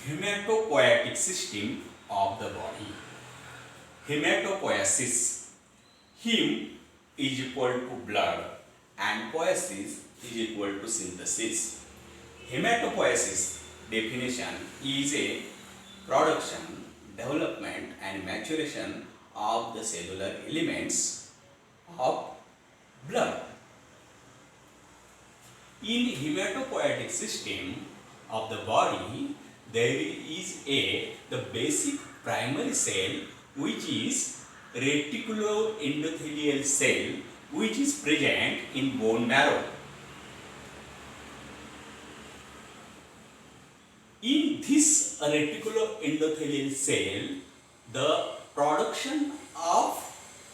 Hematopoietic system of the body. Hematopoiesis. Hem is equal to blood and poiesis is equal to synthesis. Hematopoiesis definition is a production, development and maturation of the cellular elements of blood. In hematopoietic system of the body, there is the basic primary cell which is reticuloendothelial cell which is present in bone marrow. In this reticuloendothelial cell, the production of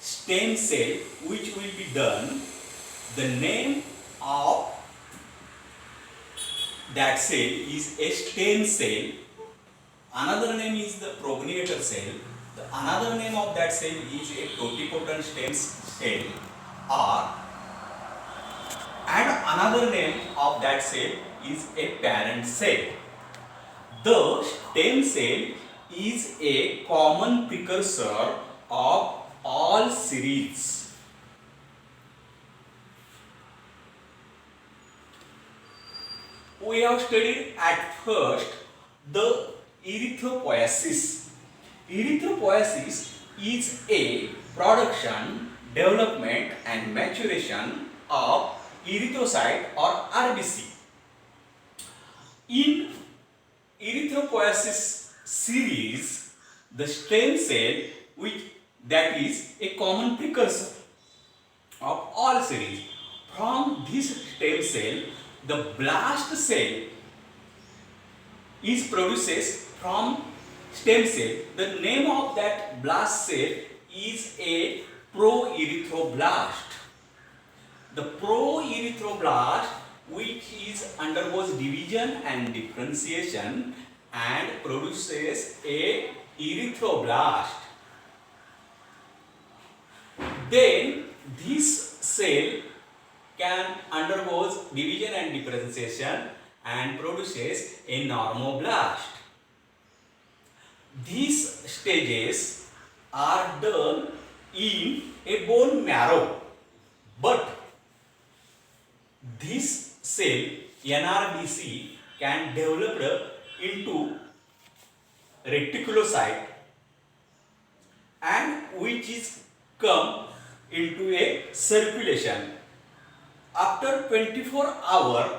stem cell which will be done, the name of that cell is a stem cell. Another name is the progenitor cell. The another name of that cell is a totipotent stem cell, or and another name of that cell is a parent cell. The stem cell is a common precursor of all series. We have studied at first the erythropoiesis. Erythropoiesis is a production, development and maturation of erythrocyte or RBC. In erythropoiesis series, the stem cell which that is a common precursor of all series. From this stem cell, the blast cell is produces from stem cell. The name of that blast cell is a proerythroblast. The proerythroblast which is undergoes division and differentiation and produces a erythroblast. Then this cell can undergoes division and differentiation and produces a normoblast. These stages are done in a bone marrow, but this cell NRBC can develop into reticulocyte and which is come into a circulation. After 24 hours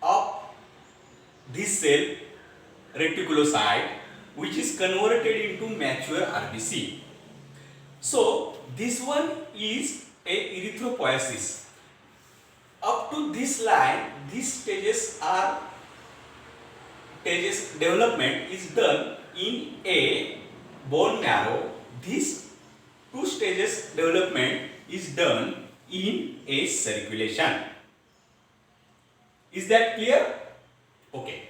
of this cell reticulocyte which is converted into mature RBC. So this one is a erythropoiesis. Up to this line, these stages development is done in a bone marrow. These two stages development is done in a circulation. Is that clear? Okay.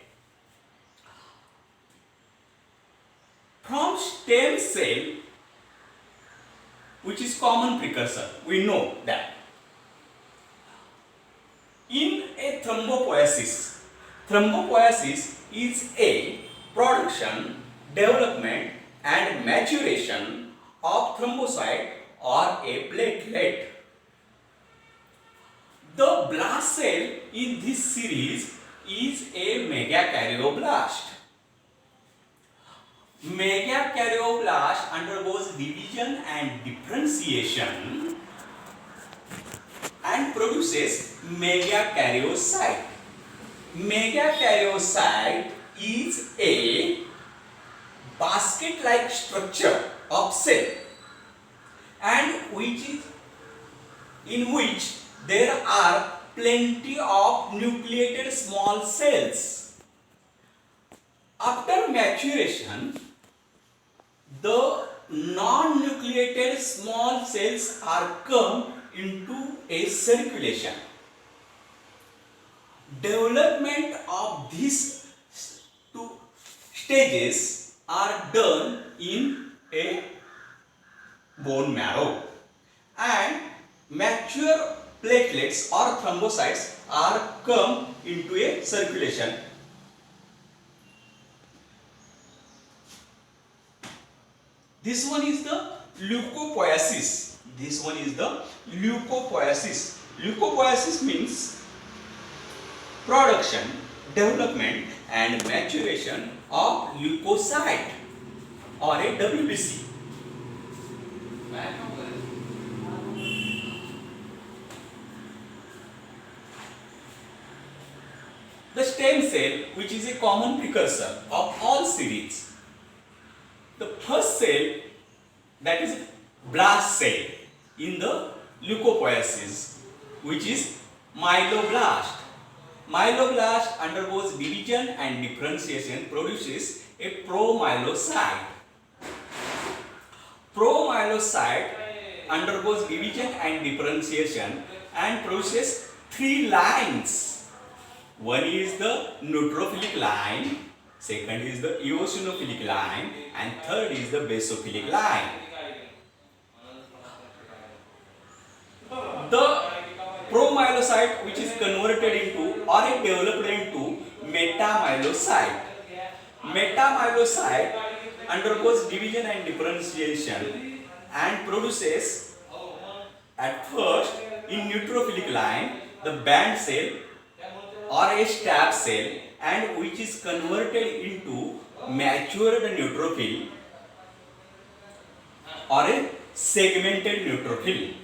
From stem cell, which is common precursor, we know that in a thrombopoiesis, thrombopoiesis is a production, development and maturation of thrombocyte or a platelet. The blast cell in this series is a megakaryoblast. Megakaryoblast undergoes division and differentiation and produces megakaryocyte. Megakaryocyte is a basket-like structure of cell and in which there are plenty of nucleated small cells. After maturation, the non-nucleated small cells are come into a circulation. Development of these two stages are done in a bone marrow and mature platelets or thrombocytes are come into a circulation. This one is the leukopoiesis. This one is the leukopoiesis. Leukopoiesis means production, development and maturation of leukocyte or a WBC. The stem cell, which is a common precursor of all series. The first cell, that is blast cell in the leukopoiesis, which is myeloblast. Myeloblast undergoes division and differentiation, produces a promyelocyte. Promyelocyte undergoes division and differentiation and produces three lines. One is the neutrophilic line, second is the eosinophilic line, and third is the basophilic line. The promyelocyte, which is converted into or it developed into metamyelocyte. Metamyelocyte undergoes division and differentiation and produces at first in neutrophilic line the band cell or a stab cell, and which is converted into matured neutrophil or a segmented neutrophil.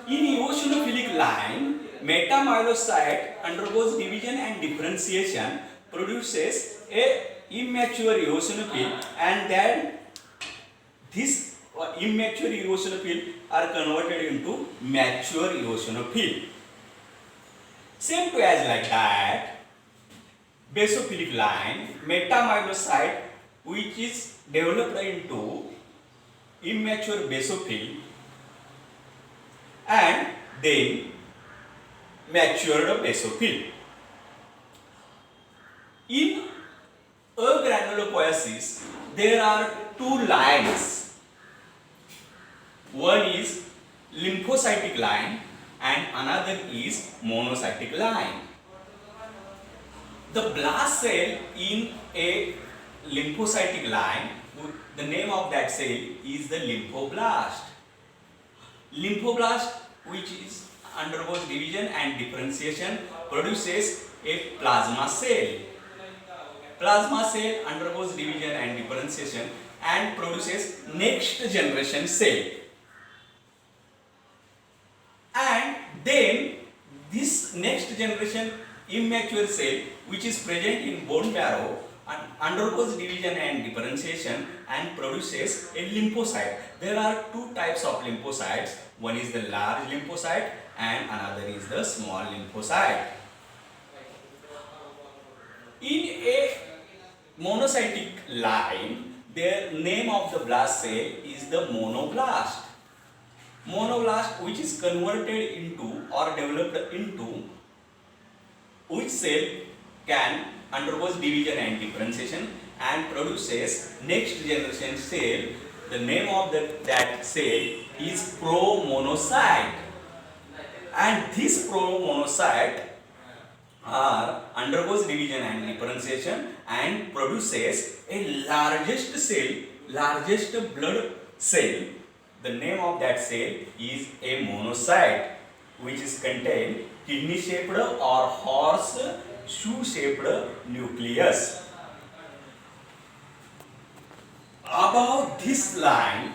In eosinophilic line, metamyelocyte undergoes division and differentiation, produces a immature eosinophil, and then this immature eosinophil are converted into mature eosinophil. Same to as like that, basophilic line, metamyelocyte which is developed into immature basophil and then matured basophil. In agranulopoiesis, there are two lines. One is lymphocytic line and another is monocytic line. The blast cell in a lymphocytic line, the name of that cell is the lymphoblast. Lymphoblast, which is undergoes division and differentiation, produces a plasma cell. Plasma cell undergoes division and differentiation and produces next generation cell. And then this next generation immature cell, which is present in bone marrow, undergoes division and differentiation and produces a lymphocyte. There are two types of lymphocytes. One is the large lymphocyte and another is the small lymphocyte. In a monocytic line, the name of the blast cell is the monoblast. Monoblast, which is converted into or developed into which cell can undergoes division and differentiation and produces next generation cell. The name of that cell is promonocyte, and this promonocyte undergoes division and differentiation and produces a largest cell, largest blood cell. The name of that cell is a monocyte, which is contain kidney shaped or horseshoe shaped nucleus. About this line,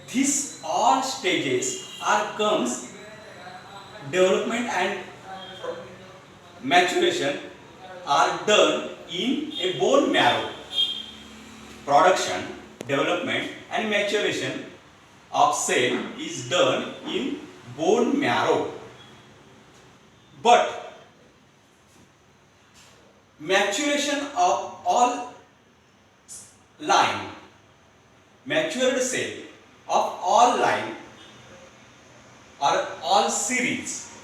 this all stages comes development and maturation are done in a bone marrow. Production, development and maturation of cell is done in bone marrow. But maturation of all line, matured cell of all line or all series,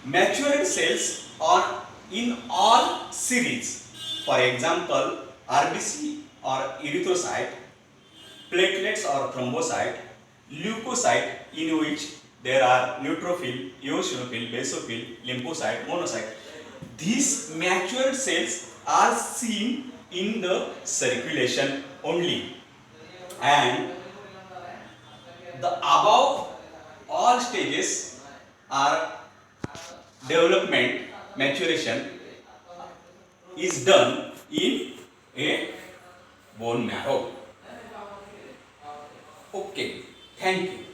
matured cells are in all series. For example, RBC or erythrocyte, platelets or thrombocyte, leukocyte, in which there are neutrophil, eosinophil, basophil, lymphocyte, monocyte. These matured cells are seen in the circulation only, and the above all stages are development, maturation is done in a bone marrow. Okay, thank you.